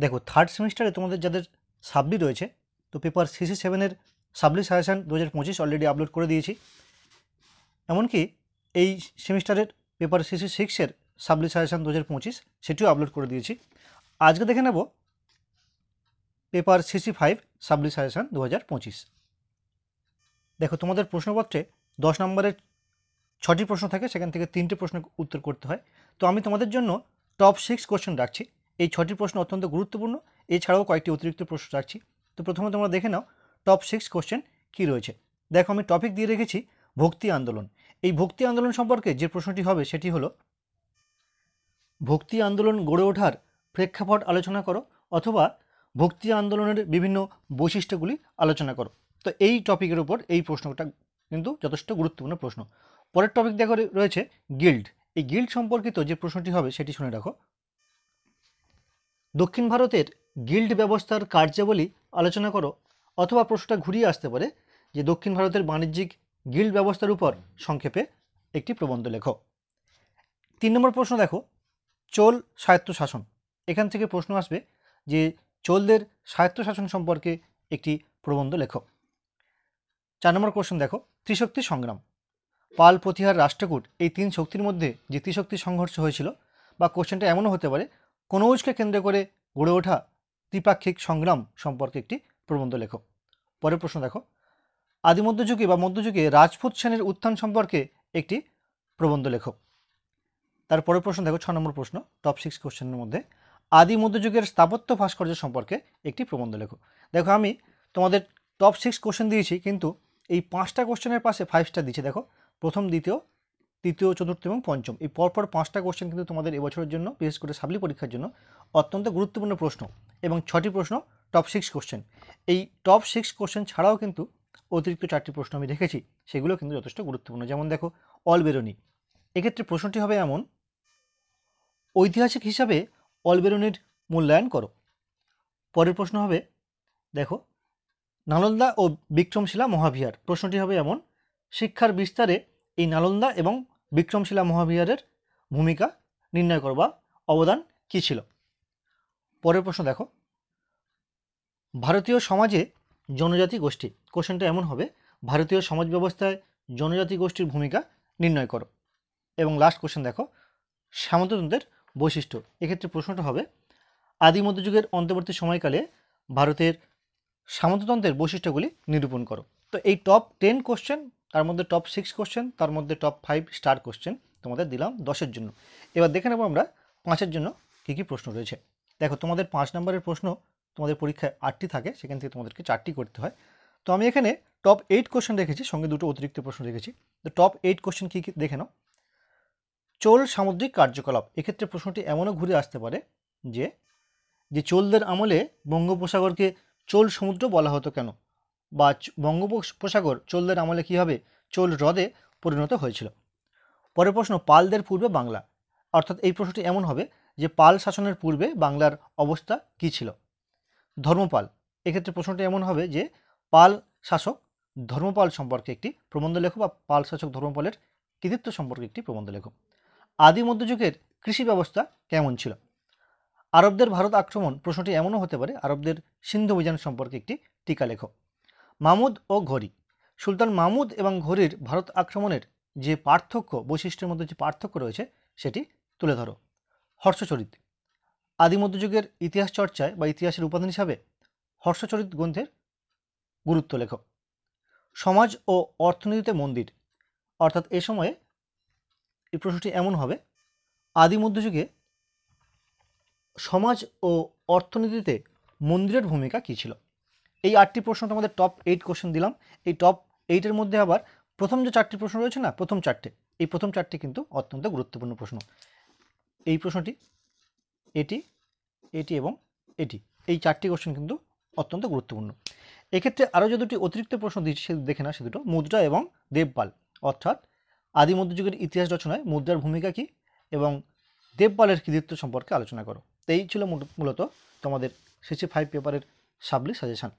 দেখো থার্ড সেমিস্টারে তোমাদের যাদের সাবলি রয়েছে, তো পেপার CC7-এর সাবলি সাজেশান 2025 অলরেডি আপলোড করে দিয়েছি। এমনকি এই সেমিস্টারের পেপার CC6-এর সাবলি সাজেশান 2025 সেটিও আপলোড করে দিয়েছি। আজকে দেখে নেব পেপার CC5 সাবলি সাজেশান 2025। দেখো তোমাদের প্রশ্নপত্রে 10 নম্বরের 6টি প্রশ্ন থাকে, সেখান থেকে 3টে প্রশ্নের উত্তর করতে হয়। তো আমি তোমাদের জন্য টপ 6 কোশ্চেন রাখছি। এই 6টি প্রশ্ন অত্যন্ত গুরুত্বপূর্ণ, এছাড়াও কয়েকটি অতিরিক্ত প্রশ্ন রাখছি। তো প্রথমে তোমরা দেখে নাও টপ 6 কোশ্চেন কী রয়েছে। দেখো আমি টপিক দিয়ে রেখেছি ভক্তি আন্দোলন। এই ভক্তি আন্দোলন সম্পর্কে যে প্রশ্নটি হবে সেটি হলো, ভক্তি আন্দোলন গড়ে ওঠার প্রেক্ষাপট আলোচনা করো, অথবা ভক্তি আন্দোলনের বিভিন্ন বৈশিষ্ট্যগুলি আলোচনা করো। তো এই টপিকের উপর এই প্রশ্নটা কিন্তু যথেষ্ট গুরুত্বপূর্ণ প্রশ্ন। পরের টপিক দেখো রয়েছে গিল্ড। এই গিল্ড সম্পর্কিত যে প্রশ্নটি হবে সেটি শুনে রাখো। দক্ষিণ ভারতের গিল্ড ব্যবস্থার কার্যাবলী আলোচনা করো, অথবা প্রশ্নটা ঘুরিয়ে আসতে পারে যে দক্ষিণ ভারতের বাণিজ্যিক গিল্ড ব্যবস্থার উপর সংক্ষেপে একটি প্রবন্ধ লেখো। 3 নম্বর প্রশ্ন দেখো, চোল স্বায়ত্তশাসন। এখান থেকে প্রশ্ন আসবে যে চোলদের স্বায়ত্তশাসন সম্পর্কে একটি প্রবন্ধ লেখো। 4 নম্বর কোশ্চেন দেখো, ত্রিশক্তি সংগ্রাম। পাল, প্রতিহার, রাষ্ট্রকূট এই 3 শক্তির মধ্যে যে ত্রিশক্তি সংঘর্ষ হয়েছিল, বা কোশ্চেনটা এমনও হতে পারে কনৌজকে কেন্দ্র করে গড়ে ওঠা ত্রিপাক্ষিক সংগ্রাম সম্পর্কে একটি প্রবন্ধ লেখো। পরের প্রশ্ন দেখো, আদিমধ্যযুগে বা মধ্যযুগে রাজপুত শ্রেণীর উত্থান সম্পর্কে একটি প্রবন্ধ লেখো। তারপরের প্রশ্ন দেখো 6 নম্বর প্রশ্ন টপ 6 কোশ্চেনের মধ্যে, আদি মধ্যযুগের স্থাপত্য ভাস্কর্য সম্পর্কে একটি প্রবন্ধ লেখো। দেখো আমি তোমাদের টপ 6 কোশ্চেন দিয়েছি, কিন্তু এই 5টা কোশ্চেনের পাশে 5 স্টার দিচ্ছি। দেখো প্রথম, দ্বিতীয়, তৃতীয়, চতুর্থ এবং পঞ্চম, এই পরপর 5টা কোশ্চেন কিন্তু তোমাদের এবছরের জন্য, বিশেষ করে সাবলি পরীক্ষার জন্য অত্যন্ত গুরুত্বপূর্ণ প্রশ্ন, এবং 6টি প্রশ্ন টপ 6 কোশ্চেন। এই টপ 6 কোশ্চেন ছাড়াও কিন্তু অতিরিক্ত 4টি প্রশ্ন আমি রেখেছি, সেগুলো কিন্তু যথেষ্ট গুরুত্বপূর্ণ। যেমন দেখো অলবেরনি, এক্ষেত্রে প্রশ্নটি হবে এমন, ঐতিহাসিক হিসাবে অলবেরনির মূল্যায়ন করো। পরের প্রশ্ন হবে দেখো নালন্দা ও বিক্রমশিলা মহাবিহার। প্রশ্নটি হবে এমন, শিক্ষার বিস্তারে এই নালন্দা এবং বিক্রমশিলা মহাবিহারের ভূমিকা নির্ণয় করো বা অবদান কী ছিল। পরের প্রশ্ন দেখো, ভারতীয় সমাজে জনজাতি গোষ্ঠী। কোশ্চেনটা এমন হবে, ভারতীয় সমাজ ব্যবস্থায় জনজাতি গোষ্ঠীর ভূমিকা নির্ণয় করো। এবং লাস্ট কোশ্চেন দেখো, সামন্ততন্ত্রের বৈশিষ্ট্য। এক্ষেত্রে প্রশ্নটা হবে, আদি মধ্যযুগের অন্তর্বর্তী সময়কালে ভারতের সামন্ততন্ত্রের বৈশিষ্ট্যগুলি নিরূপণ করো। তো এই টপ 10 কোশ্চেন, তার মধ্যে টপ 6 কোশ্চেন, তার মধ্যে টপ 5 স্টার কোশ্চেন তোমাদের দিলাম 10-এর জন্য। এবার দেখে নেবো আমরা 5-এর জন্য কী কী প্রশ্ন রয়েছে। দেখো তোমাদের 5 নম্বরের প্রশ্ন তোমাদের পরীক্ষায় 8টি থাকে, সেখান থেকে তোমাদেরকে 4টি করতে হয়। তো আমি এখানে টপ 8 কোশ্চেন রেখেছি, সঙ্গে 2টো অতিরিক্ত প্রশ্ন রেখেছি। তো টপ 8 কোশ্চেন কী কী দেখে নাও। চোল সামুদ্রিক কার্যকলাপ। এক্ষেত্রে প্রশ্নটি এমনও ঘুরে আসতে পারে যে চোলদের আমলে বঙ্গোপসাগরকে চোল সমুদ্র বলা হতো কেন, বা বঙ্গোপসাগর চোলদের আমলে কীভাবে চোল হ্রদে পরিণত হয়েছিল। পরের প্রশ্ন, পালদের পূর্বে বাংলা। অর্থাৎ এই প্রশ্নটি এমন হবে যে পাল শাসনের পূর্বে বাংলার অবস্থা কী ছিল। ধর্মপাল, এক্ষেত্রে প্রশ্নটি এমন হবে যে পাল শাসক ধর্মপাল সম্পর্কে একটি প্রবন্ধ লেখো, বা পাল শাসক ধর্মপালের কৃতিত্ব সম্পর্কে একটি প্রবন্ধ লেখো। আদি মধ্যযুগের কৃষি ব্যবস্থা কেমন ছিল। আরবদের ভারত আক্রমণ। প্রশ্নটি এমনও হতে পারে আরবদের সিন্ধু অভিযান সম্পর্কে একটি টিকা লেখো। মামুদ ও ঘড়ি। সুলতান মামুদ এবং ঘড়ির ভারত আক্রমণের যে পার্থক্য, বৈশিষ্ট্যের মধ্যে যে পার্থক্য রয়েছে সেটি তুলে ধরো। হর্ষচরিত। আদি মধ্যযুগের ইতিহাস চর্চায় বা ইতিহাসের উপাদান হিসাবে হর্ষচরিত গ্রন্থের গুরুত্ব লেখো। সমাজ ও অর্থনীতিতে মন্দির। অর্থাৎ এ সময়ে এই প্রশ্নটি এমন হবে, আদি মধ্যযুগে সমাজ ও অর্থনীতিতে মন্দিরের ভূমিকা কী ছিল। এই 8টি প্রশ্ন তোমাদের টপ 8 কোশ্চেন দিলাম। এই টপ 8-এর মধ্যে আবার প্রথম যে 4টি প্রশ্ন রয়েছে না, প্রথম 4টে, এই প্রথম 4টি কিন্তু অত্যন্ত গুরুত্বপূর্ণ প্রশ্ন। এই প্রশ্নটি, এটি, এটি এবং এটি, এই 4টি কোশ্চেন কিন্তু অত্যন্ত গুরুত্বপূর্ণ। এক্ষেত্রে আরও যে 2টি অতিরিক্ত প্রশ্ন দিচ্ছি সে দেখে না, সে দুটো মুদ্রা এবং দেবপাল। অর্থাৎ আদি মধ্যযুগের ইতিহাস রচনায় মুদ্রার ভূমিকা কী এবং দেবপালের কৃতিত্ব সম্পর্কে আলোচনা করো। তো এই ছিল মূলত তোমাদের CC5 পেপারের সাবলি সাজেশান।